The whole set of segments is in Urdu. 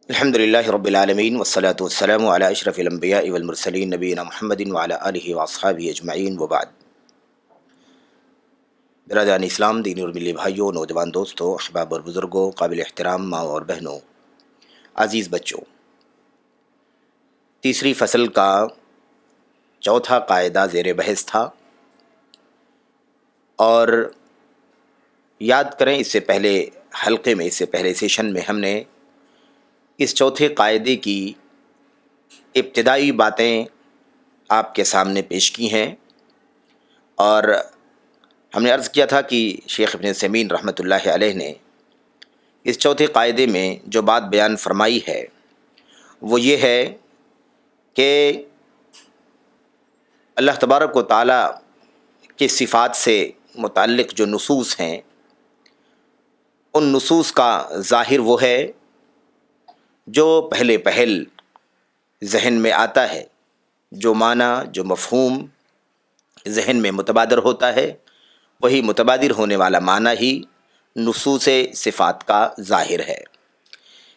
الحمد للہ رب العالمین والصلاة والسلام علی اشرف الانبیاء والمرسلین نبینا محمد وعلی آلہ واصحابہ اجمعین وبعد۔ برادران اسلام، دینی اور ملی بھائیوں، نوجوان دوستوں، احباب اور بزرگوں، قابل احترام ماں اور بہنوں، عزیز بچوں، تیسری فصل کا چوتھا قاعدہ زیر بحث تھا، اور یاد کریں اس سے پہلے حلقے میں، اس سے پہلے سیشن میں ہم نے اس چوتھے قاعدے کی ابتدائی باتیں آپ کے سامنے پیش کی ہیں، اور ہم نے عرض کیا تھا کہ شیخ ابن عثیمین رحمۃ اللہ علیہ نے اس چوتھے قاعدے میں جو بات بیان فرمائی ہے وہ یہ ہے کہ اللہ تبارک و تعالیٰ کی صفات سے متعلق جو نصوص ہیں، ان نصوص کا ظاہر وہ ہے جو پہلے پہل ذہن میں آتا ہے، جو معنی، جو مفہوم ذہن میں متبادر ہوتا ہے، وہی متبادر ہونے والا معنی ہی نصوص صفات کا ظاہر ہے۔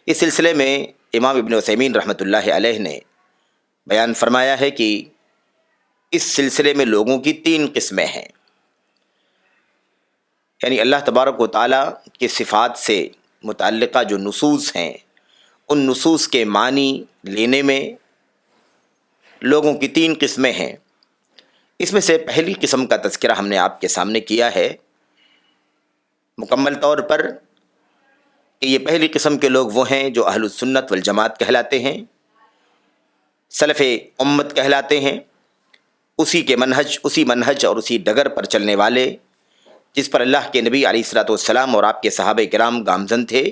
اس سلسلے میں امام ابن عثیمین رحمۃ اللہ علیہ نے بیان فرمایا ہے کہ اس سلسلے میں لوگوں کی تین قسمیں ہیں، یعنی اللہ تبارک و تعالیٰ کی صفات سے متعلقہ جو نصوص ہیں، ان نصوص کے معنی لینے میں لوگوں کی تین قسمیں ہیں۔ اس میں سے پہلی قسم کا تذکرہ ہم نے آپ کے سامنے کیا ہے مکمل طور پر، کہ یہ پہلی قسم کے لوگ وہ ہیں جو اہل السنت والجماعت کہلاتے ہیں، سلف امت کہلاتے ہیں، اسی منہج اور اسی ڈگر پر چلنے والے جس پر اللہ کے نبی علیہ الصلوۃ والسلام اور آپ کے صحابہ کرام گامزن تھے۔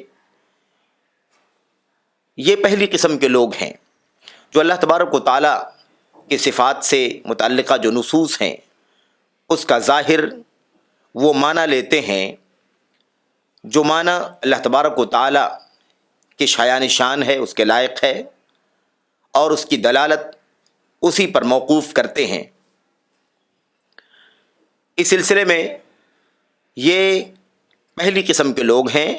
یہ پہلی قسم کے لوگ ہیں جو اللہ تبارک و تعالیٰ کی صفات سے متعلقہ جو نصوص ہیں اس کا ظاہر وہ معنی لیتے ہیں جو معنی اللہ تبارک و تعالیٰ کی شایان شان ہے، اس کے لائق ہے، اور اس کی دلالت اسی پر موقوف کرتے ہیں۔ اس سلسلے میں یہ پہلی قسم کے لوگ ہیں،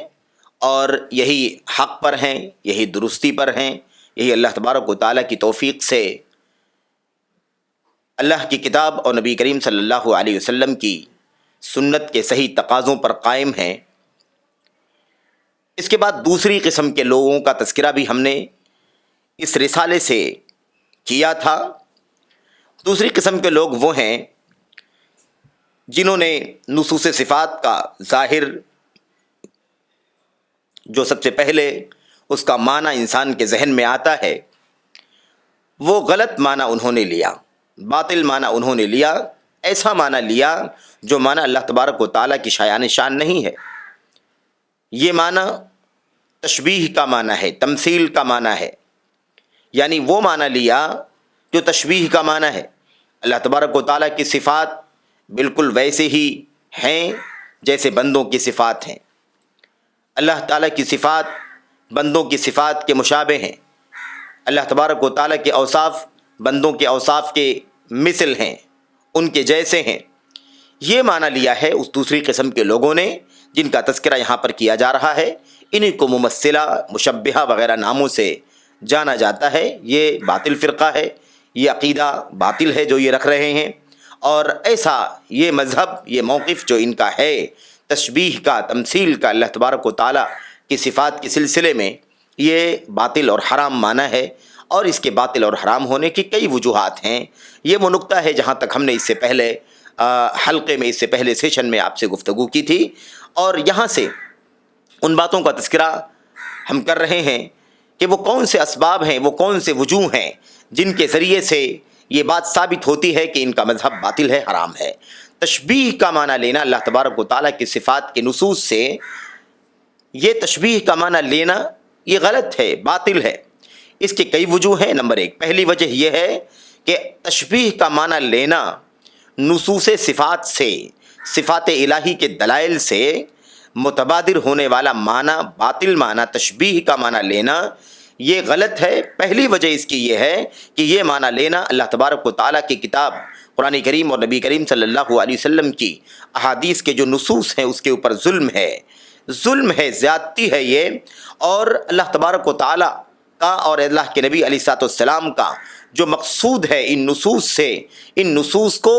اور یہی حق پر ہیں، یہی درستی پر ہیں، یہی اللہ تبارک و تعالیٰ کی توفیق سے اللہ کی کتاب اور نبی کریم صلی اللہ علیہ وسلم کی سنت کے صحیح تقاضوں پر قائم ہیں۔ اس کے بعد دوسری قسم کے لوگوں کا تذکرہ بھی ہم نے اس رسالے سے کیا تھا۔ دوسری قسم کے لوگ وہ ہیں جنہوں نے نصوص صفات کا ظاہر جو سب سے پہلے اس کا معنی انسان کے ذہن میں آتا ہے، وہ غلط معنی انہوں نے لیا، باطل معنی انہوں نے لیا، ایسا معنی لیا جو معنی اللہ تبارک و تعالیٰ کی شایان شان نہیں ہے۔ یہ معنی تشبیہ کا معنی ہے، تمثیل کا معنی ہے، یعنی وہ معنی لیا جو تشبیہ کا معنی ہے۔ اللہ تبارک و تعالیٰ کی صفات بالکل ویسے ہی ہیں جیسے بندوں کی صفات ہیں، اللہ تعالیٰ کی صفات بندوں کی صفات کے مشابہ ہیں، اللہ تبارک و تعالیٰ کے اوصاف بندوں کے اوصاف کے مثل ہیں، ان کے جیسے ہیں۔ یہ معنی لیا ہے اس دوسری قسم کے لوگوں نے جن کا تذکرہ یہاں پر کیا جا رہا ہے۔ انہیں کو ممثلہ، مشبہہ وغیرہ ناموں سے جانا جاتا ہے۔ یہ باطل فرقہ ہے، یہ عقیدہ باطل ہے جو یہ رکھ رہے ہیں، اور ایسا یہ مذہب، یہ موقف جو ان کا ہے تشبیہ کا، تمثیل کا اللہ تبارک و تعالیٰ کی صفات کے سلسلے میں، یہ باطل اور حرام معنی ہے، اور اس کے باطل اور حرام ہونے کی کئی وجوہات ہیں۔ یہ وہ نقطہ ہے جہاں تک ہم نے اس سے پہلے حلقے میں، اس سے پہلے سیشن میں آپ سے گفتگو کی تھی، اور یہاں سے ان باتوں کا تذکرہ ہم کر رہے ہیں کہ وہ کون سے اسباب ہیں، وہ کون سے وجوہ ہیں جن کے ذریعے سے یہ بات ثابت ہوتی ہے کہ ان کا مذہب باطل ہے، حرام ہے۔ تشبیہ کا معنی لینا اللہ تبارک و تعالیٰ کی صفات کے نصوص سے، یہ تشبیہ کا معنی لینا یہ غلط ہے، باطل ہے۔ اس کے کئی وجوہ ہیں۔ نمبر ایک، پہلی وجہ یہ ہے کہ تشبیہ کا معنی لینا نصوص صفات سے، صفات الہی کے دلائل سے متبادر ہونے والا معنی، باطل معنی، تشبیہ کا معنی لینا یہ غلط ہے۔ پہلی وجہ اس کی یہ ہے کہ یہ معنی لینا اللہ تبارک و تعالیٰ کی کتاب قرآن کریم اور نبی کریم صلی اللہ علیہ وسلم کی احادیث کے جو نصوص ہیں اس کے اوپر ظلم ہے، زیادتی ہے یہ، اور اللہ تبارک و تعالیٰ کا اور اللہ کے نبی علیہ السلام کا جو مقصود ہے ان نصوص کو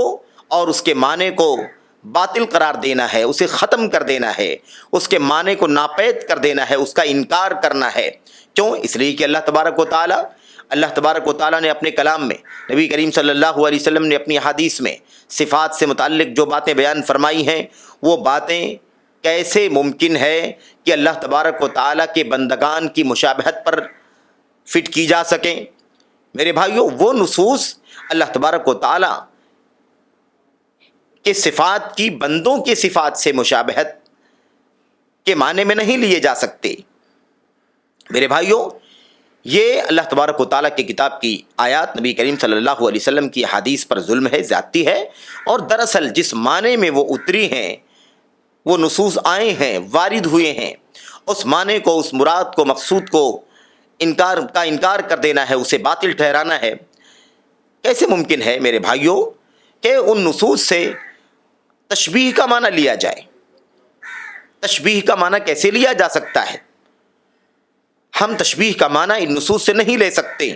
اور اس کے معنی کو باطل قرار دینا ہے، اسے ختم کر دینا ہے، اس کے معنی کو ناپید کر دینا ہے، اس کا انکار کرنا ہے۔ کیوں؟ اس لیے کہ اللہ تبارک و تعالیٰ نے اپنے کلام میں، نبی کریم صلی اللہ علیہ وسلم نے اپنی حدیث میں صفات سے متعلق جو باتیں بیان فرمائی ہیں، وہ باتیں کیسے ممکن ہے کہ اللہ تبارک و تعالیٰ کے بندگان کی مشابہت پر فٹ کی جا سکیں؟ میرے بھائیوں، وہ نصوص اللہ تبارک و تعالیٰ کہ صفات کی بندوں کی صفات سے مشابہت کے معنی میں نہیں لیے جا سکتے۔ میرے بھائیوں، یہ اللہ تبارک و تعالیٰ کی کتاب کی آیات، نبی کریم صلی اللہ علیہ وسلم کی حدیث پر ظلم ہے، زیادتی ہے، اور دراصل جس معنی میں وہ اتری ہیں، وہ نصوص آئے ہیں، وارد ہوئے ہیں، اس معنی کو، اس مراد کو، مقصود کو انکار کر دینا ہے، اسے باطل ٹھہرانا ہے۔ کیسے ممکن ہے میرے بھائیوں کہ ان نصوص سے تشبیہ کا معنی لیا جائے؟ تشبیہ کا معنی کیسے لیا جا سکتا ہے؟ ہم تشبیہ کا معنی ان نصوص سے نہیں لے سکتے۔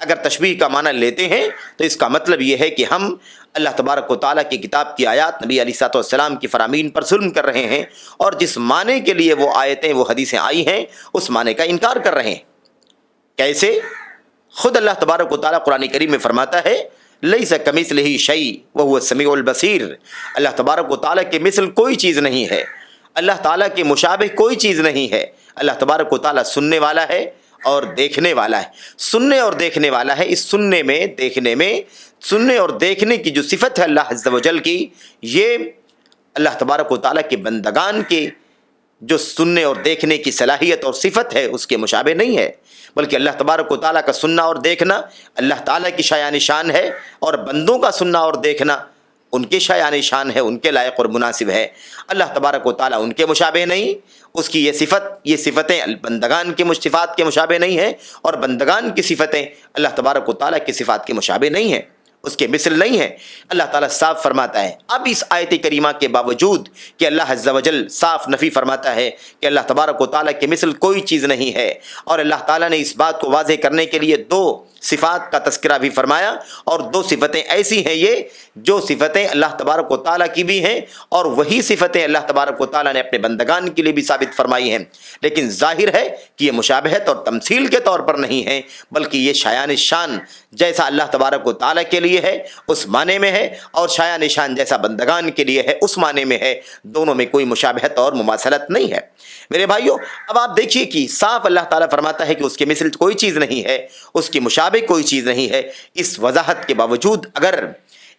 اگر تشبیہ کا معنی لیتے ہیں تو اس کا مطلب یہ ہے کہ ہم اللہ تبارک و تعالیٰ کی کتاب کی آیات، نبی علیہ السلام کی فرامین پر ظلم کر رہے ہیں، اور جس معنی کے لیے وہ آیتیں، وہ حدیثیں آئی ہیں، اس معنی کا انکار کر رہے ہیں۔ کیسے؟ خود اللہ تبارک و تعالیٰ قرآن کریم میں فرماتا ہے، لیس کمثلہ شیء وہو السمیع البصیر۔ اللہ تبارک و تعالیٰ کے مثل کوئی چیز نہیں ہے، اللہ تعالیٰ کے مشابہ کوئی چیز نہیں ہے۔ اللہ تبارک و تعالیٰ سننے والا ہے اور دیکھنے والا ہے۔ سننے اور دیکھنے والا ہے۔ اس سننے اور دیکھنے کی جو صفت ہے اللہ عز و جل کی، یہ اللہ تبارک و تعالیٰ کے بندگان کے جو سننے اور دیکھنے کی صلاحیت اور صفت ہے، اس کے مشابہ نہیں ہے، بلکہ اللہ تبارک و تعالیٰ کا سننا اور دیکھنا اللہ تعالیٰ کی شایان شان ہے، اور بندوں کا سننا اور دیکھنا ان کے شایان شان ہے، ان کے لائق اور مناسب ہے۔ اللہ تبارک و تعالیٰ ان کے مشابہ نہیں، اس کی یہ صفتیں بندگان کے صفات کے مشابہ نہیں ہیں، اور بندگان کی صفتیں اللہ تبارک و تعالیٰ کی صفات کے مشابہ نہیں ہیں، اس کے مثل نہیں ہے۔ اللہ تعالیٰ صاف فرماتا ہے، اب اس آیت کریمہ کے باوجود کہ اللہ عز و جل صاف نفی فرماتا ہے کہ اللہ تبارک و تعالیٰ کے مثل کوئی چیز نہیں ہے، اور اللہ تعالیٰ نے اس بات کو واضح کرنے کے لیے دو صفات کا تذکرہ بھی فرمایا، اور دو صفتیں ایسی ہیں یہ جو صفتیں اللہ تبارک و تعالیٰ کی بھی ہیں، اور وہی صفتیں اللہ تبارک و تعالیٰ نے اپنے بندگان کے لیے بھی ثابت فرمائی ہیں، لیکن ظاہر ہے کہ یہ مشابہت اور تمثیل کے طور پر نہیں ہے، بلکہ یہ شایان شان جیسا اللہ تبارک و تعالیٰ کے لیے ہے اس معنی میں ہے، اور شایان شان جیسا بندگان کے لیے ہے اس معنی میں ہے۔ دونوں میں کوئی مشابہت اور مماثلت نہیں ہے۔ میرے بھائیوں، اب آپ دیکھیے کہ صاف اللہ تعالیٰ فرماتا ہے کہ اس کے مثل کوئی چیز نہیں ہے، اس کی مشابہ کوئی چیز نہیں ہے۔ اس وضاحت کے باوجود اگر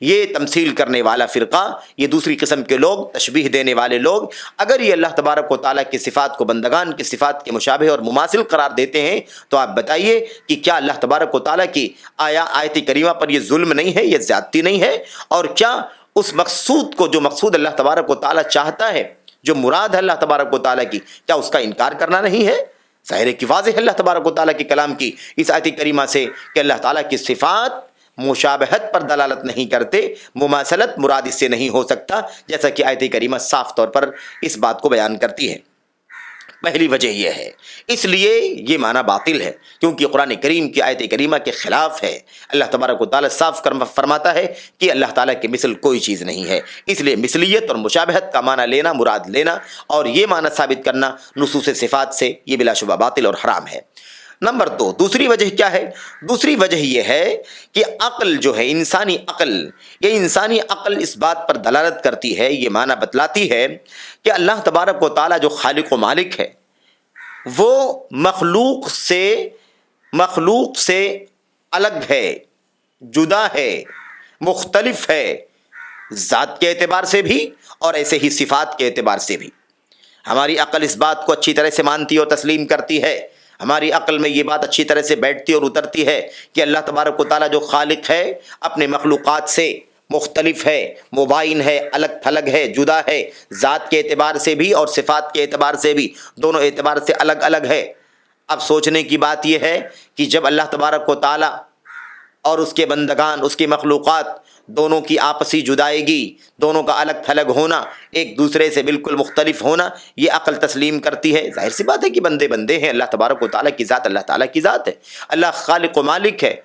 یہ تمثیل کرنے والا فرقہ، یہ دوسری قسم کے لوگ، تشبیہ دینے والے لوگ، اگر یہ اللہ تبارک و تعالیٰ کی صفات کو بندگان کی صفات کے مشابہ اور مماثل قرار دیتے ہیں، تو آپ بتائیے کہ کیا اللہ تبارک و تعالیٰ کی آیت کریمہ پر یہ ظلم نہیں ہے، یہ زیادتی نہیں ہے؟ اور کیا اس مقصود کو، جو مقصود اللہ تبارک و تعالیٰ چاہتا ہے، جو مراد ہے اللہ تبارک و تعالیٰ کی، کیا اس کا انکار کرنا نہیں ہے؟ ظاہر ہے کہ واضح ہے اللہ تبارک و تعالیٰ کے کلام کی اس آیت کریمہ سے کہ اللہ تعالیٰ کی صفات مشابہت پر دلالت نہیں کرتے، مماثلت مراد اس سے نہیں ہو سکتا، جیسا کہ آیت کریمہ صاف طور پر اس بات کو بیان کرتی ہے۔ پہلی وجہ یہ ہے، اس لیے یہ معنی باطل ہے، کیونکہ قرآن کریم کی آیت کریمہ کے خلاف ہے۔ اللہ تبارک و تعالیٰ صاف فرماتا ہے کہ اللہ تعالیٰ کی مثل کوئی چیز نہیں ہے، اس لیے مثلیت اور مشابہت کا معنی لینا، مراد لینا، اور یہ معنی ثابت کرنا نصوص صفات سے، یہ بلا شبہ باطل اور حرام ہے۔ نمبر 2، دوسری وجہ کیا ہے؟ دوسری وجہ یہ ہے کہ عقل جو ہے، انسانی عقل اس بات پر دلالت کرتی ہے، یہ معنی بتلاتی ہے کہ اللہ تبارک و تعالیٰ جو خالق و مالک ہے، وہ مخلوق سے الگ ہے، جدا ہے، مختلف ہے، ذات کے اعتبار سے بھی اور ایسے ہی صفات کے اعتبار سے بھی۔ ہماری عقل اس بات کو اچھی طرح سے مانتی اور تسلیم کرتی ہے، ہماری عقل میں یہ بات اچھی طرح سے بیٹھتی اور اترتی ہے کہ اللہ تبارک و تعالیٰ جو خالق ہے، اپنے مخلوقات سے مختلف ہے، مباین ہے، الگ تھلگ ہے، جدا ہے، ذات کے اعتبار سے بھی اور صفات کے اعتبار سے بھی، دونوں اعتبار سے الگ الگ ہے۔ اب سوچنے کی بات یہ ہے کہ جب اللہ تبارک و تعالیٰ اور اس کے بندگان، اس کی مخلوقات دونوں کی آپسی جدائیگی، دونوں کا الگ تھلگ ہونا، ایک دوسرے سے بالکل مختلف ہونا، یہ عقل تسلیم کرتی ہے۔ ظاہر سی بات ہے کہ بندے بندے ہیں، اللہ تبارک و تعالیٰ کی ذات اللہ تعالیٰ کی ذات ہے، اللہ خالق و مالک ہے،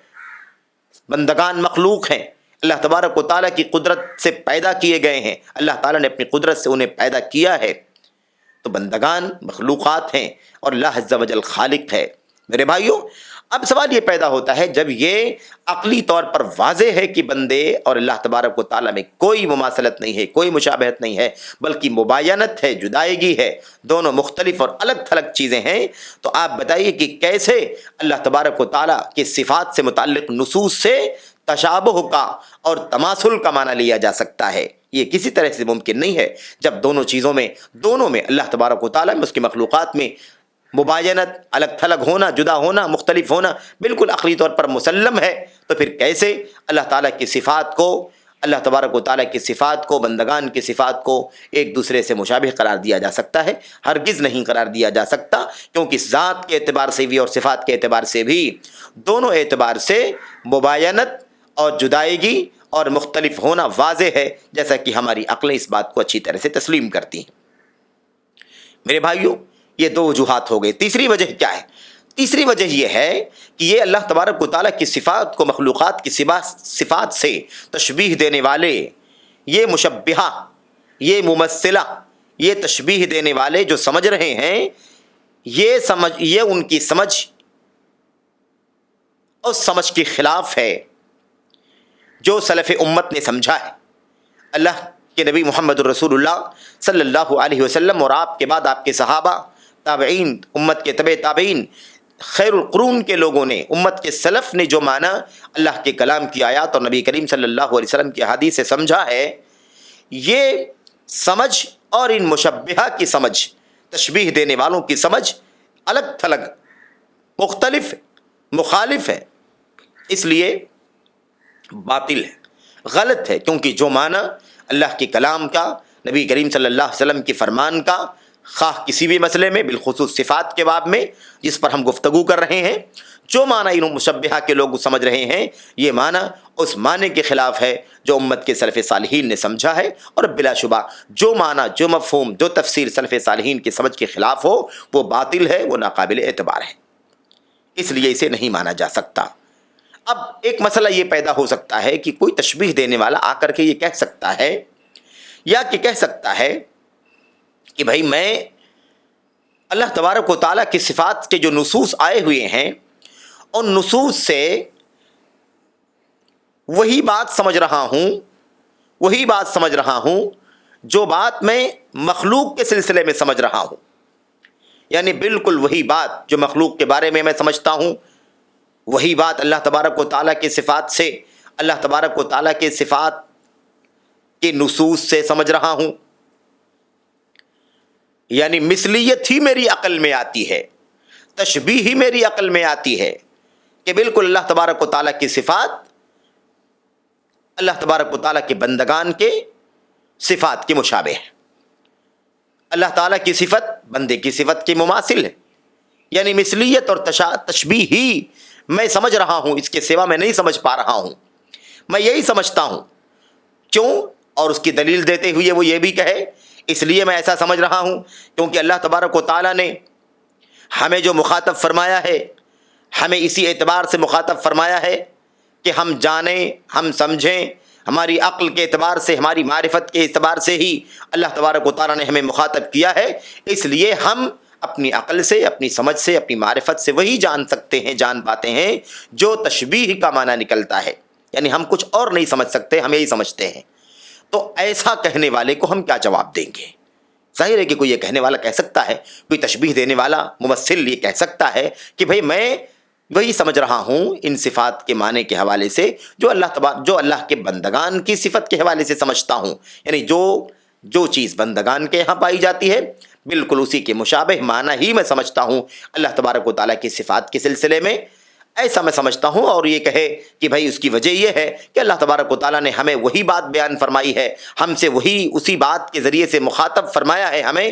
بندگان مخلوق ہیں، اللہ تبارک و تعالیٰ کی قدرت سے پیدا کیے گئے ہیں، اللہ تعالیٰ نے اپنی قدرت سے انہیں پیدا کیا ہے، تو بندگان مخلوقات ہیں اور اللہ عز و جل خالق ہے۔ میرے بھائیوں، اب سوال یہ پیدا ہوتا ہے جب یہ عقلی طور پر واضح ہے کہ بندے اور اللہ تبارک و تعالیٰ میں کوئی مماثلت نہیں ہے، کوئی مشابہت نہیں ہے، بلکہ مباینت ہے، جدائیگی ہے، دونوں مختلف اور الگ تھلگ چیزیں ہیں، تو آپ بتائیے کہ کیسے اللہ تبارک و تعالیٰ کی صفات سے متعلق نصوص سے تشابہ کا اور تماثل کا معنی لیا جا سکتا ہے؟ یہ کسی طرح سے ممکن نہیں ہے جب دونوں میں اللہ تبارک و تعالیٰ میں اس کی مخلوقات میں مباینت، الگ تھلگ ہونا، جدا ہونا، مختلف ہونا بالکل عقلی طور پر مسلم ہے، تو پھر کیسے اللہ تعالیٰ کی صفات کو، اللہ تبارک و تعالیٰ کی صفات کو، بندگان کی صفات کو ایک دوسرے سے مشابہ قرار دیا جا سکتا ہے؟ ہرگز نہیں قرار دیا جا سکتا، کیونکہ ذات کے اعتبار سے بھی اور صفات کے اعتبار سے بھی، دونوں اعتبار سے مباینت اور جدائیگی اور مختلف ہونا واضح ہے، جیسا کہ ہماری عقلیں اس بات کو اچھی طرح سے تسلیم کرتی ہیں۔ میرے بھائیوں، یہ دو وجوہات ہو گئے۔ تیسری وجہ کیا ہے؟ تیسری وجہ یہ ہے کہ یہ اللہ تبارک و تعالیٰ کی صفات کو مخلوقات کی صفات سے تشبیہ دینے والے، یہ مشبہہ، یہ ممثلہ، یہ تشبیہ دینے والے جو سمجھ رہے ہیں، یہ ان کی سمجھ اس سمجھ کے خلاف ہے جو سلف امت نے سمجھا ہے۔ اللہ کے نبی محمد الرسول اللہ صلی اللہ علیہ وسلم اور آپ کے بعد آپ کے صحابہ، تابعین، امت کے تبع تابعین، خیر القرون کے لوگوں نے، امت کے سلف نے جو معنی اللہ کے کلام کی آیات اور نبی کریم صلی اللہ علیہ وسلم کی حدیث سے سمجھا ہے، یہ سمجھ اور ان مشبہہ کی سمجھ، تشبیہ دینے والوں کی سمجھ الگ تھلگ، مختلف ہے، مخالف ہے، اس لیے باطل ہے، غلط ہے، کیونکہ جو معنی اللہ کے کلام کا، نبی کریم صلی اللہ علیہ وسلم کی فرمان کا، خواہ کسی بھی مسئلے میں، بالخصوص صفات کے باب میں جس پر ہم گفتگو کر رہے ہیں، جو معنی ان مشبہہ کے لوگ سمجھ رہے ہیں، یہ معنی اس معنی کے خلاف ہے جو امت کے سلف صالحین نے سمجھا ہے، اور بلا شبہ جو معنی، جو مفہوم، جو تفسیر سلف صالحین کی سمجھ کے خلاف ہو وہ باطل ہے، وہ ناقابل اعتبار ہے، اس لیے اسے نہیں مانا جا سکتا۔ اب ایک مسئلہ یہ پیدا ہو سکتا ہے کہ کوئی تشبیہ دینے والا آ کر کے یہ کہہ سکتا ہے، یا کہ کہہ سکتا ہے کہ بھائی میں اللہ تبارک و تعالیٰ کی صفات کے جو نصوص آئے ہوئے ہیں، ان نصوص سے وہی بات سمجھ رہا ہوں جو بات میں مخلوق کے سلسلے میں سمجھ رہا ہوں، یعنی بالکل وہی بات جو مخلوق کے بارے میں سمجھتا ہوں، وہی بات اللہ تبارک و تعالیٰ کے صفات سے، اللہ تبارک و تعالیٰ کے صفات کے نصوص سے سمجھ رہا ہوں، یعنی مثلیت ہی میری عقل میں آتی ہے، تشبیہ ہی میری عقل میں آتی ہے کہ بالکل اللہ تبارک و تعالیٰ کی صفات اللہ تبارک و تعالیٰ کے بندگان کے صفات کی مشابہ ہے، اللہ تعالیٰ کی صفت بندے کی صفت کی مماثل ہے، یعنی مثلیت اور تشبیہ ہی میں سمجھ رہا ہوں، اس کے سوا میں نہیں سمجھ پا رہا ہوں، میں یہی سمجھتا ہوں۔ کیوں؟ اور اس کی دلیل دیتے ہوئے وہ یہ بھی کہے، اس لیے میں ایسا سمجھ رہا ہوں کیونکہ اللہ تبارک و تعالیٰ نے ہمیں جو مخاطب فرمایا ہے، ہمیں اسی اعتبار سے مخاطب فرمایا ہے کہ ہم جانیں، ہم سمجھیں، ہماری عقل کے اعتبار سے، ہماری معرفت کے اعتبار سے ہی اللہ تبارک و تعالیٰ نے ہمیں مخاطب کیا ہے، اس لیے ہم اپنی عقل سے، اپنی سمجھ سے، اپنی معرفت سے وہی جان سکتے ہیں، جان پاتے ہیں جو تشبیہ کا معنی نکلتا ہے، یعنی ہم کچھ اور نہیں سمجھ سکتے، ہم یہی سمجھتے ہیں۔ تو ایسا کہنے والے کو ہم کیا جواب دیں گے؟ ظاہر ہے کہ کوئی یہ کہنے والا کہہ سکتا ہے، کوئی تشبیہ دینے والا ممثل یہ کہہ سکتا ہے کہ بھئی میں وہی سمجھ رہا ہوں ان صفات کے معنی کے حوالے سے جو اللہ کے بندگان کی صفت کے حوالے سے سمجھتا ہوں، یعنی جو چیز بندگان کے یہاں پائی جاتی ہے بالکل اسی کے مشابہ معنی ہی میں سمجھتا ہوں اللہ تبارک و تعالیٰ کی صفات کے سلسلے میں، ایسا میں سمجھتا ہوں۔ اور یہ کہے کہ بھائی اس کی وجہ یہ ہے کہ اللہ تبارک و تعالیٰ نے ہمیں وہی بات بیان فرمائی ہے، ہم سے وہی اسی بات کے ذریعے سے مخاطب فرمایا ہے ہمیں،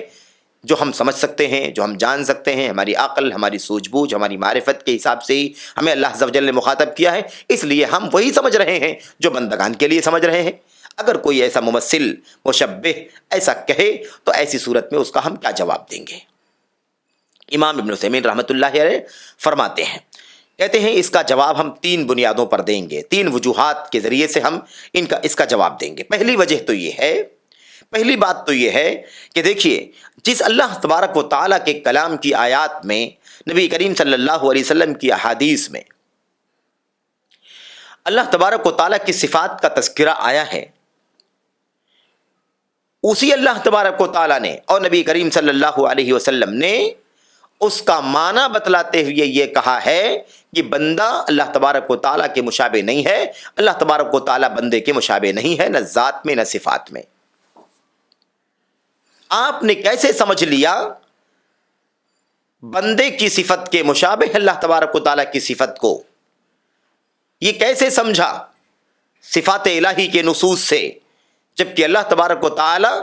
جو ہم سمجھ سکتے ہیں، جو ہم جان سکتے ہیں، ہماری عقل، ہماری سوجھ بوجھ، ہماری معرفت کے حساب سے ہی ہمیں اللہ عز و جل نے مخاطب کیا ہے، اس لیے ہم وہی سمجھ رہے ہیں جو بندگان کے لیے سمجھ رہے ہیں۔ اگر کوئی ایسا ممثل، مشبہ ایسا کہے تو ایسی صورت میں اس کا ہم کیا جواب دیں گے؟ امام ابن عثیمین رحمۃ اللہ علیہ فرماتے ہیں، کہتے ہیں اس کا جواب ہم 3 بنیادوں پر دیں گے، 3 وجوہات کے ذریعے سے ہم اس کا جواب دیں گے۔ پہلی وجہ تو یہ ہے، پہلی بات تو یہ ہے کہ دیکھیے، جس اللہ تبارک و تعالیٰ کے کلام کی آیات میں، نبی کریم صلی اللہ علیہ وسلم کی احادیث میں اللہ تبارک و تعالیٰ کی صفات کا تذکرہ آیا ہے، اسی اللہ تبارک و تعالیٰ نے اور نبی کریم صلی اللہ علیہ وسلم نے اس کا معنی بتلاتے ہوئے یہ کہا ہے کہ بندہ اللہ تبارک و تعالیٰ کے مشابہ نہیں ہے، اللہ تبارک و تعالیٰ بندے کے مشابہ نہیں ہے، نہ ذات میں نہ صفات میں۔ آپ نے کیسے سمجھ لیا بندے کی صفت کے مشابہ اللہ تبارک و تعالیٰ کی صفت کو؟ یہ کیسے سمجھا صفات الہی کے نصوص سے، جبکہ اللہ تبارک و تعالیٰ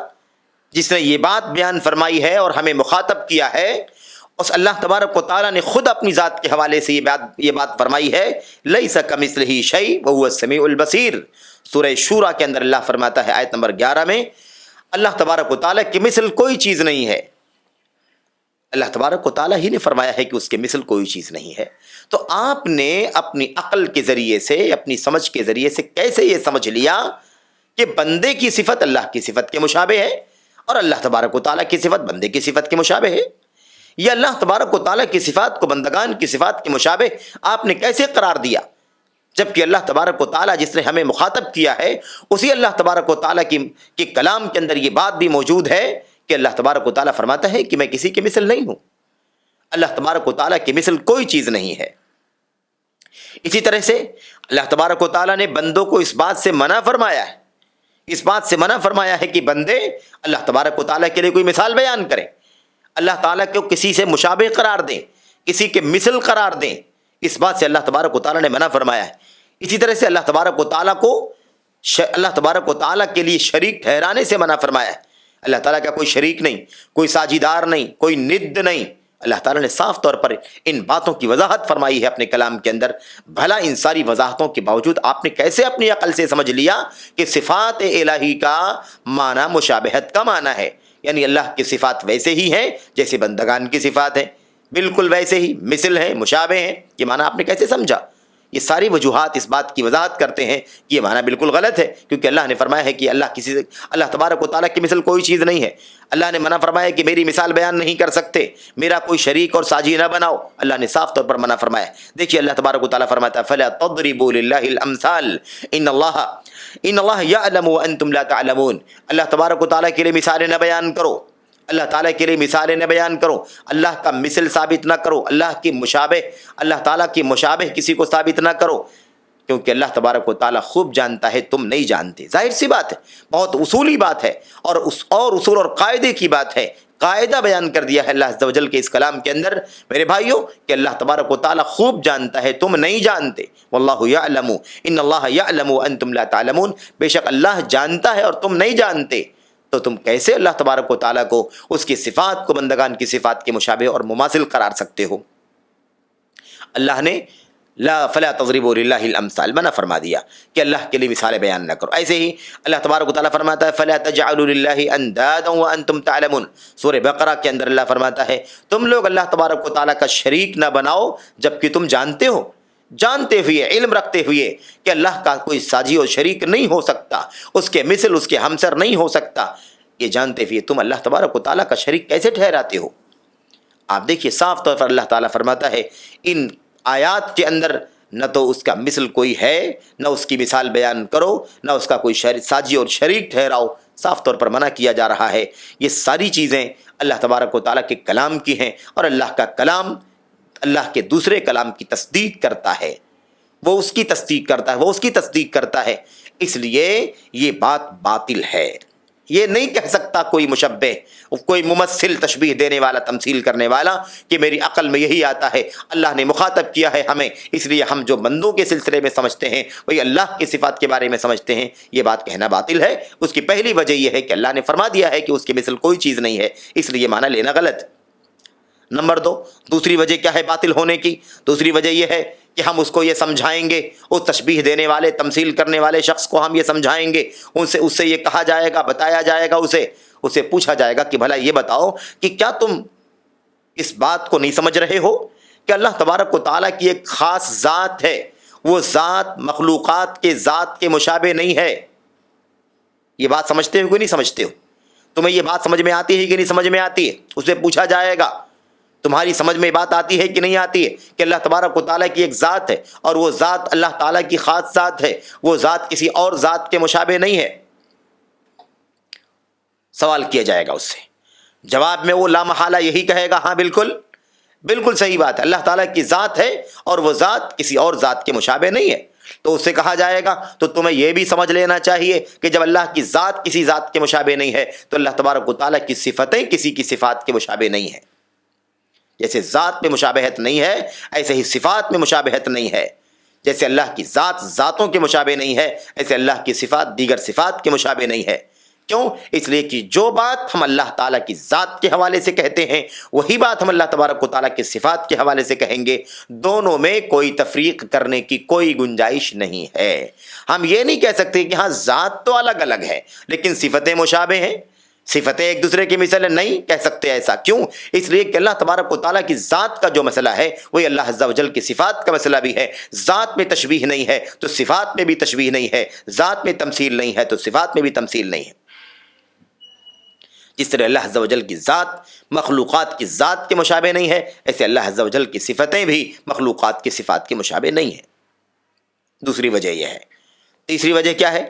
جس نے یہ بات بیان فرمائی ہے اور ہمیں مخاطب کیا ہے، اس اللہ تبارک و تعالیٰ نے خود اپنی ذات کے حوالے سے یہ بات فرمائی ہے، لیس کمثلہ شیء وہو السمیع البصیر۔ سورہ شورى کے اندر اللہ فرماتا ہے آیت نمبر 11 میں، اللہ تبارک و تعالیٰ کی مثل کوئی چیز نہیں ہے۔ اللہ تبارک و تعالیٰ ہی نے فرمایا ہے کہ اس کے مثل کوئی چیز نہیں ہے۔ تو آپ نے اپنی عقل کے ذریعے سے، اپنی سمجھ کے ذریعے سے کیسے یہ سمجھ لیا کہ بندے کی صفت اللہ کی صفت کے مشابہ ہے اور اللہ تبارک و تعالیٰ کی صفت بندے کی صفت کے مشابہ ہے؟ یہ اللہ تبارک و تعالیٰ کی صفات کو بندگان کی صفات کے مشابہ آپ نے کیسے قرار دیا، جبکہ اللہ تبارک و تعالیٰ جس نے ہمیں مخاطب کیا ہے، اسی اللہ تبارک و تعالیٰ کے کلام کے اندر یہ بات بھی موجود ہے کہ اللہ تبارک و تعالیٰ فرماتا ہے کہ میں کسی کے مثل نہیں ہوں، اللہ تبارک و تعالیٰ کی مثل کوئی چیز نہیں ہے۔ اسی طرح سے اللہ تبارک و تعالیٰ نے بندوں کو اس بات سے منع فرمایا ہے، اس بات سے منع فرمایا ہے کہ بندے اللہ تبارک و تعالیٰ کے لیے کوئی مثال بیان کریں، اللہ تعالیٰ کو کسی سے مشابہ قرار دیں، کسی کے مثل قرار دیں، اس بات سے اللہ تبارک و تعالیٰ نے منع فرمایا ہے۔ اسی طرح سے اللہ تبارک و تعالیٰ کو اللہ تبارک و تعالیٰ کے لیے شریک ٹھہرانے سے منع فرمایا ہے۔ اللہ تعالیٰ کا کوئی شریک نہیں، کوئی ساجیدار نہیں، کوئی ند نہیں۔ اللہ تعالیٰ نے صاف طور پر ان باتوں کی وضاحت فرمائی ہے اپنے کلام کے اندر۔ بھلا ان ساری وضاحتوں کے باوجود آپ نے کیسے اپنی عقل سے سمجھ لیا کہ صفات الہی کا معنی مشابہت کا معنی ہے، یعنی اللہ کی صفات ویسے ہی ہیں جیسے بندگان کی صفات ہیں، بالکل ویسے ہی مثل ہیں، مشابہ ہیں؟ یہ معنی آپ نے کیسے سمجھا؟ یہ ساری وجوہات اس بات کی وضاحت کرتے ہیں کہ یہ معنی بالکل غلط ہے، کیونکہ اللہ نے فرمایا ہے کہ اللہ تبارک و تعالیٰ کی مثل کوئی چیز نہیں ہے۔ اللہ نے منع فرمایا کہ میری مثال بیان نہیں کر سکتے، میرا کوئی شریک اور ساجی نہ بناؤ، اللہ نے صاف طور پر منع فرمایا۔ دیکھیے اللہ تبارک و تعالیٰ فرماتا ہے فَلَا تَضْرِبُوا لِلَّهِ الْأَمْثَالَ إِنَّ اللَّهَ يَعْلَمُ وَأَنْتُمْ لَا تَعْلَمُونَ۔ اللہ تبارک و تعالیٰ کے لیے مثالیں نہ بیان کرو، اللہ تعالیٰ کے لیے مثالیں نہ بیان کرو، اللہ کا مثل ثابت نہ کرو، اللہ تعالیٰ کی مشابہ کسی کو ثابت نہ کرو، کیونکہ اللہ تبارک و تعالیٰ خوب جانتا ہے، تم نہیں جانتے۔ ظاہر سی بات ہے، بہت اصولی بات ہے اور اصول اور قاعدے کی بات ہے، قاعدہ بیان کر دیا ہے اللہ عز و جل کے اس کلام کے اندر میرے بھائیوں کہ اللہ تبارک و تعالیٰ خوب جانتا ہے، تم نہیں جانتے۔ واللہ یعلم ان اللہ یعلم وانتم لا تعلمون، بے شک اللہ جانتا ہے اور تم نہیں جانتے، تو تم کیسے اللہ تبارک و تعالیٰ کو، اس کی صفات کو بندگان کی صفات کے مشابہ اور مماثل قرار سکتے ہو؟ اللہ نے فلا تضربوا للہ الامثال منع فرما دیا کہ اللہ کے لیے مثالیں بیان نہ کرو۔ ایسے ہی اللہ تبارک و تعالیٰ فرماتا ہے فلا تجعلوا للہ اندادا وانتم تعلمون۔ سورہ بقرہ کے اندر اللہ فرماتا ہے تم لوگ اللہ تبارک و تعالیٰ کا شریک نہ بناؤ جبکہ تم جانتے ہو، جانتے ہوئے، علم رکھتے ہوئے کہ اللہ کا کوئی ساجی اور شریک نہیں ہو سکتا، اس کے مثل، اس کے ہمسر نہیں ہو سکتا، یہ جانتے ہوئے تم اللہ تبارک و تعالیٰ کا شریک کیسے ٹھہراتے ہو؟ آپ دیکھیے صاف طور پر اللہ تعالیٰ فرماتا ہے ان آیات کے اندر نہ تو اس کا مثل کوئی ہے، نہ اس کی مثال بیان کرو، نہ اس کا کوئی ساجی اور شریک ٹھہراؤ، صاف طور پر منع کیا جا رہا ہے۔ یہ ساری چیزیں اللہ تبارک و تعالیٰ کے کلام کی ہیں اور اللہ کا کلام اللہ کے دوسرے کلام کی تصدیق کرتا ہے، وہ اس کی تصدیق کرتا ہے، وہ اس کی تصدیق کرتا ہے، اس لیے یہ بات باطل ہے۔ یہ نہیں کہہ سکتا کوئی مشبہ، کوئی ممثل، تشبیہ دینے والا، تمثیل کرنے والا کہ میری عقل میں یہی آتا ہے۔ اللہ نے مخاطب کیا ہے ہمیں، اس لیے ہم جو بندوں کے سلسلے میں سمجھتے ہیں وہی اللہ کی صفات کے بارے میں سمجھتے ہیں، یہ بات کہنا باطل ہے۔ اس کی پہلی وجہ یہ ہے کہ اللہ نے فرما دیا ہے کہ اس کی مثل کوئی چیز نہیں ہے، اس لیے معنی لینا غلط۔ نمبر 2، دوسری وجہ کیا ہے باطل ہونے کی؟ دوسری وجہ یہ ہے کہ ہم اس کو یہ سمجھائیں گے، اس تشبیہ دینے والے، تمثیل کرنے والے شخص کو ہم یہ سمجھائیں گے، اس سے یہ کہا جائے گا، بتایا جائے گا، اسے پوچھا جائے گا کہ بھلا یہ بتاؤ کہ کیا تم اس بات کو نہیں سمجھ رہے ہو کہ اللہ تبارک و تعالیٰ کی ایک خاص ذات ہے، وہ ذات مخلوقات کے ذات کے مشابہ نہیں ہے۔ یہ بات سمجھتے ہو کہ نہیں سمجھتے ہو؟ تمہیں یہ بات سمجھ میں آتی ہے کہ نہیں سمجھ میں آتی ہے؟ اسے پوچھا جائے گا تمہاری سمجھ میں بات آتی ہے کہ نہیں آتی ہے کہ اللہ تبارک و تعالیٰ کی ایک ذات ہے اور وہ ذات اللہ تعالیٰ کی خاص ذات ہے، وہ ذات کسی اور ذات کے مشابہ نہیں ہے۔ سوال کیا جائے گا اس سے، جواب میں وہ لامحالہ یہی کہے گا ہاں بالکل صحیح بات ہے، اللہ تعالیٰ کی ذات ہے اور وہ ذات کسی اور ذات کے مشابہ نہیں ہے۔ تو اس سے کہا جائے گا تو تمہیں یہ بھی سمجھ لینا چاہیے کہ جب اللہ کی ذات کسی ذات کے مشابہ نہیں ہے تو اللہ تبارک و تعالیٰ کی صفتیں کسی کی صفات کے مشابہ نہیں ہیں۔ جیسے ذات میں مشابہت نہیں ہے ایسے ہی صفات میں مشابہت نہیں ہے۔ جیسے اللہ کی ذات ذاتوں کے مشابہ نہیں ہے ایسے اللہ کی صفات دیگر صفات کے مشابہ نہیں ہے۔ کیوں؟ اس لیے کہ جو بات ہم اللہ تعالیٰ کی ذات کے حوالے سے کہتے ہیں وہی بات ہم اللہ تبارک و تعالیٰ کی صفات کے حوالے سے کہیں گے، دونوں میں کوئی تفریق کرنے کی کوئی گنجائش نہیں ہے۔ ہم یہ نہیں کہہ سکتے کہ ہاں ذات تو الگ الگ ہے لیکن صفتیں مشابہ ہیں، صفتیں ایک دوسرے کی مثل ہے، نہیں کہہ سکتے ایسا۔ کیوں؟ اس لیے کہ اللہ تبارک و تعالیٰ کی ذات کا جو مسئلہ ہے وہی اللہ عز و جل کی صفات کا مسئلہ بھی ہے۔ ذات میں تشبیہ نہیں ہے تو صفات میں بھی تشبیہ نہیں ہے، ذات میں تمثیل نہیں ہے تو صفات میں بھی تمثیل نہیں ہے۔ جس طرح اللہ عز و جل کی ذات مخلوقات کی ذات کے مشابہ نہیں ہے ایسے اللہ عز و جل کی صفتیں بھی مخلوقات کی صفات کے مشابہ نہیں ہیں۔ دوسری وجہ یہ ہے۔ تیسری وجہ کیا ہے؟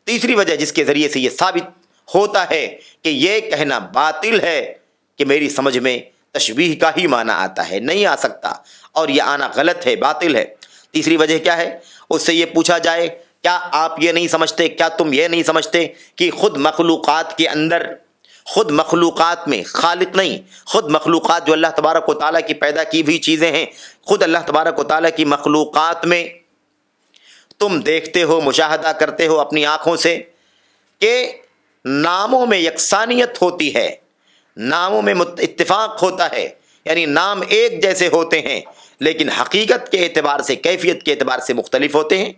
تیسری وجہ جس کے ذریعے سے یہ ثابت ہوتا ہے کہ یہ کہنا باطل ہے کہ میری سمجھ میں تشبیہ کا ہی معنی آتا ہے، نہیں آ سکتا، اور یہ آنا غلط ہے، باطل ہے۔ تیسری وجہ کیا ہے؟ اس سے یہ پوچھا جائے کیا آپ یہ نہیں سمجھتے، کیا تم یہ نہیں سمجھتے کہ خود مخلوقات کے اندر، خود مخلوقات میں، خالق نہیں، خود مخلوقات جو اللہ تبارک و تعالیٰ کی پیدا کی ہوئی چیزیں ہیں، خود اللہ تبارک و تعالیٰ کی مخلوقات میں تم دیکھتے ہو، مشاہدہ کرتے ہو اپنی آنکھوں سے کہ ناموں میں یکسانیت ہوتی ہے، ناموں میں اتفاق ہوتا ہے، یعنی نام ایک جیسے ہوتے ہیں لیکن حقیقت کے اعتبار سے، کیفیت کے اعتبار سے مختلف ہوتے ہیں۔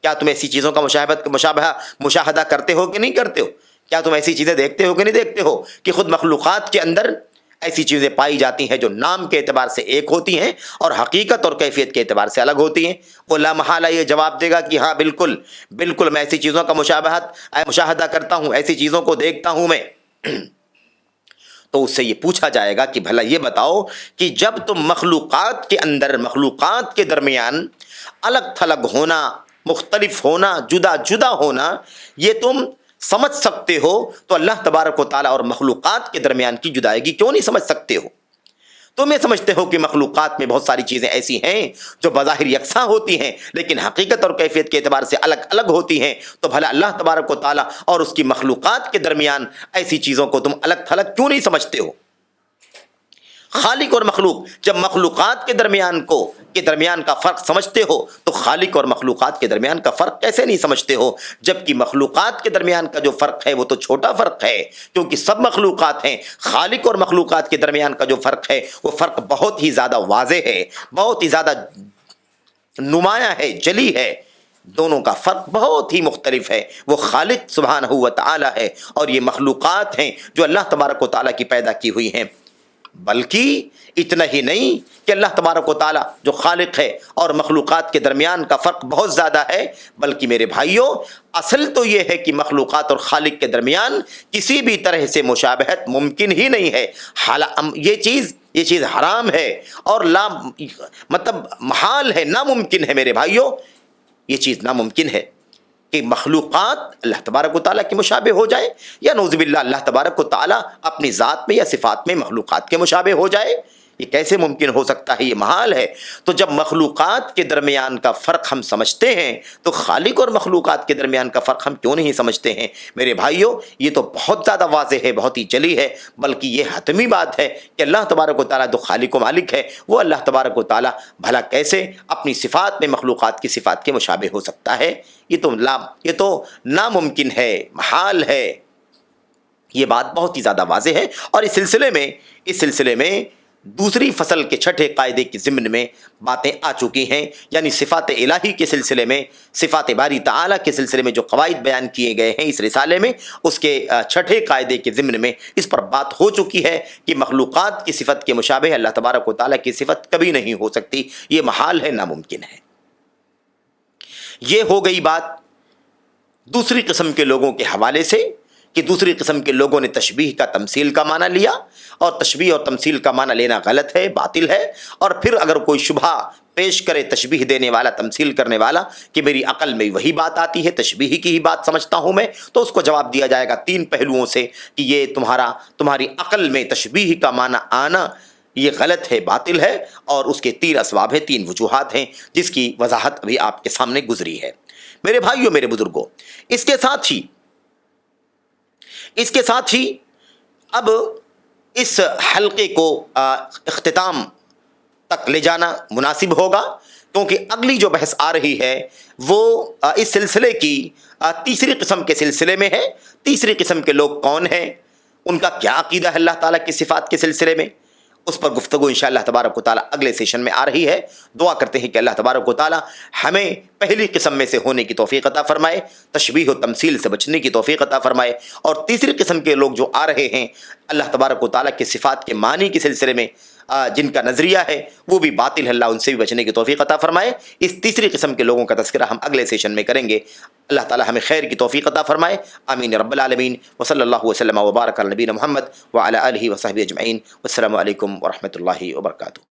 کیا تم ایسی چیزوں کا مشاہدہ کرتے ہو کہ نہیں کرتے ہو؟ کیا تم ایسی چیزیں دیکھتے ہو کہ نہیں دیکھتے ہو کہ خود مخلوقات کے اندر ایسی چیزیں پائی جاتی ہیں جو نام کے اعتبار سے ایک ہوتی ہیں اور حقیقت اور کیفیت کے اعتبار سے الگ ہوتی ہیں؟ وہ لامحالہ یہ جواب دے گا کہ ہاں بالکل میں ایسی چیزوں کا مشاہدہ کرتا ہوں، ایسی چیزوں کو دیکھتا ہوں میں۔ تو اس سے یہ پوچھا جائے گا کہ بھلا یہ بتاؤ کہ جب تم مخلوقات کے اندر، مخلوقات کے درمیان الگ تھلگ ہونا، مختلف ہونا، جدا جدا ہونا یہ تم سمجھ سکتے ہو تو اللہ تبارک و تعالیٰ اور مخلوقات کے درمیان کی جدائیگی کیوں نہیں سمجھ سکتے ہو؟ تم یہ سمجھتے ہو کہ مخلوقات میں بہت ساری چیزیں ایسی ہیں جو بظاہر یکساں ہوتی ہیں لیکن حقیقت اور کیفیت کے اعتبار سے الگ الگ ہوتی ہیں، تو بھلا اللہ تبارک و تعالیٰ اور اس کی مخلوقات کے درمیان ایسی چیزوں کو تم الگ تھلگ کیوں نہیں سمجھتے ہو؟ خالق اور مخلوق، جب مخلوقات کے درمیان کا فرق سمجھتے ہو تو خالق اور مخلوقات کے درمیان کا فرق کیسے نہیں سمجھتے ہو؟ جبکہ مخلوقات کے درمیان کا جو فرق ہے وہ تو چھوٹا فرق ہے کیونکہ سب مخلوقات ہیں۔ خالق اور مخلوقات کے درمیان کا جو فرق ہے وہ فرق بہت ہی زیادہ واضح ہے، بہت ہی زیادہ نمایاں ہے، جلی ہے۔ دونوں کا فرق بہت ہی مختلف ہے۔ وہ خالق سبحانہ و تعالی ہے اور یہ مخلوقات ہیں جو اللہ تبارک و تعالیٰ کی پیدا کی ہوئی ہیں۔ بلکہ اتنا ہی نہیں کہ اللہ تبارک و تعالیٰ جو خالق ہے اور مخلوقات کے درمیان کا فرق بہت زیادہ ہے، بلکہ میرے بھائیوں اصل تو یہ ہے کہ مخلوقات اور خالق کے درمیان کسی بھی طرح سے مشابہت ممکن ہی نہیں ہے۔ یہ چیز حرام ہے اور محال ہے، ناممکن ہے میرے بھائیوں، یہ چیز ناممکن ہے کہ مخلوقات اللہ تبارک و تعالیٰ کے مشابہ ہو جائے، یا نعوذ باللہ اللہ تبارک و تعالیٰ اپنی ذات میں یا صفات میں مخلوقات کے مشابہ ہو جائے۔ یہ کیسے ممکن ہو سکتا ہے؟ یہ محال ہے۔ تو جب مخلوقات کے درمیان کا فرق ہم سمجھتے ہیں تو خالق اور مخلوقات کے درمیان کا فرق ہم کیوں نہیں سمجھتے ہیں؟ میرے بھائیوں، یہ تو بہت زیادہ واضح ہے، بہت ہی جلی ہے، بلکہ یہ حتمی بات ہے کہ اللہ تبارک و تعالیٰ جو خالق و مالک ہے، وہ اللہ تبارک و تعالیٰ بھلا کیسے اپنی صفات میں مخلوقات کی صفات کے مشابہ ہو سکتا ہے؟ یہ تو ناممکن ہے، محال ہے۔ یہ بات بہت ہی زیادہ واضح ہے، اور اس سلسلے میں دوسری فصل کے چھٹے قاعدے کے ضمن میں باتیں آ چکی ہیں، یعنی صفات الہی کے سلسلے میں، صفات باری تعالیٰ کے سلسلے میں جو قواعد بیان کیے گئے ہیں اس رسالے میں، اس کے چھٹے قاعدے کے ضمن میں اس پر بات ہو چکی ہے کہ مخلوقات کی صفت کے مشابہ اللہ تبارک و تعالیٰ کی صفت کبھی نہیں ہو سکتی، یہ محال ہے، ناممکن ہے۔ یہ ہو گئی بات دوسری قسم کے لوگوں کے حوالے سے کہ دوسری قسم کے لوگوں نے تشبیہ کا تمثیل کا معنی لیا، اور تشبیہ اور تمثیل کا معنی لینا غلط ہے، باطل ہے، اور پھر اگر کوئی شبہ پیش کرے تشبیہ دینے والا، تمثیل کرنے والا، کہ میری عقل میں وہی بات آتی ہے، تشبیہ کی ہی بات سمجھتا ہوں میں، تو اس کو جواب دیا جائے گا 3 پہلوؤں سے کہ یہ تمہاری عقل میں تشبیہ کا معنی آنا یہ غلط ہے، باطل ہے، اور اس کے 3 اسباب ہیں، 3 وجوہات ہیں، جس کی وضاحت ابھی آپ کے سامنے گزری ہے۔ میرے بھائیوں، میرے بزرگوں، اس کے ساتھ ہی اب اس حلقے کو اختتام تک لے جانا مناسب ہوگا، کیونکہ اگلی جو بحث آ رہی ہے وہ اس سلسلے کی تیسری قسم کے سلسلے میں ہے۔ تیسری قسم کے لوگ کون ہیں، ان کا کیا عقیدہ ہے اللہ تعالیٰ کی صفات کے سلسلے میں، اس پر گفتگو انشاءاللہ تبارک و تعالیٰ اگلے سیشن میں آ رہی ہے۔ دعا کرتے ہیں کہ اللہ تبارک و تعالیٰ ہمیں پہلی قسم میں سے ہونے کی توفیق عطا فرمائے، تشبیہ و تمثیل سے بچنے کی توفیق عطا فرمائے، اور تیسری قسم کے لوگ جو آ رہے ہیں اللہ تبارک و تعالیٰ کے صفات کے معنی کے سلسلے میں جن کا نظریہ ہے وہ بھی باطل ہے، اللہ ان سے بھی بچنے کی توفیق عطا فرمائے۔ اس تیسری قسم کے لوگوں کا تذکرہ ہم اگلے سیشن میں کریں گے۔ اللہ تعالیٰ ہمیں خیر کی توفیق عطا فرمائے، آمین رب العالمین، وصلی اللہ وسلم وبارک علی نبینا محمد وعلی آلہ وصحبہ اجمعین، والسلام علیکم ورحمۃ اللہ وبرکاتہ۔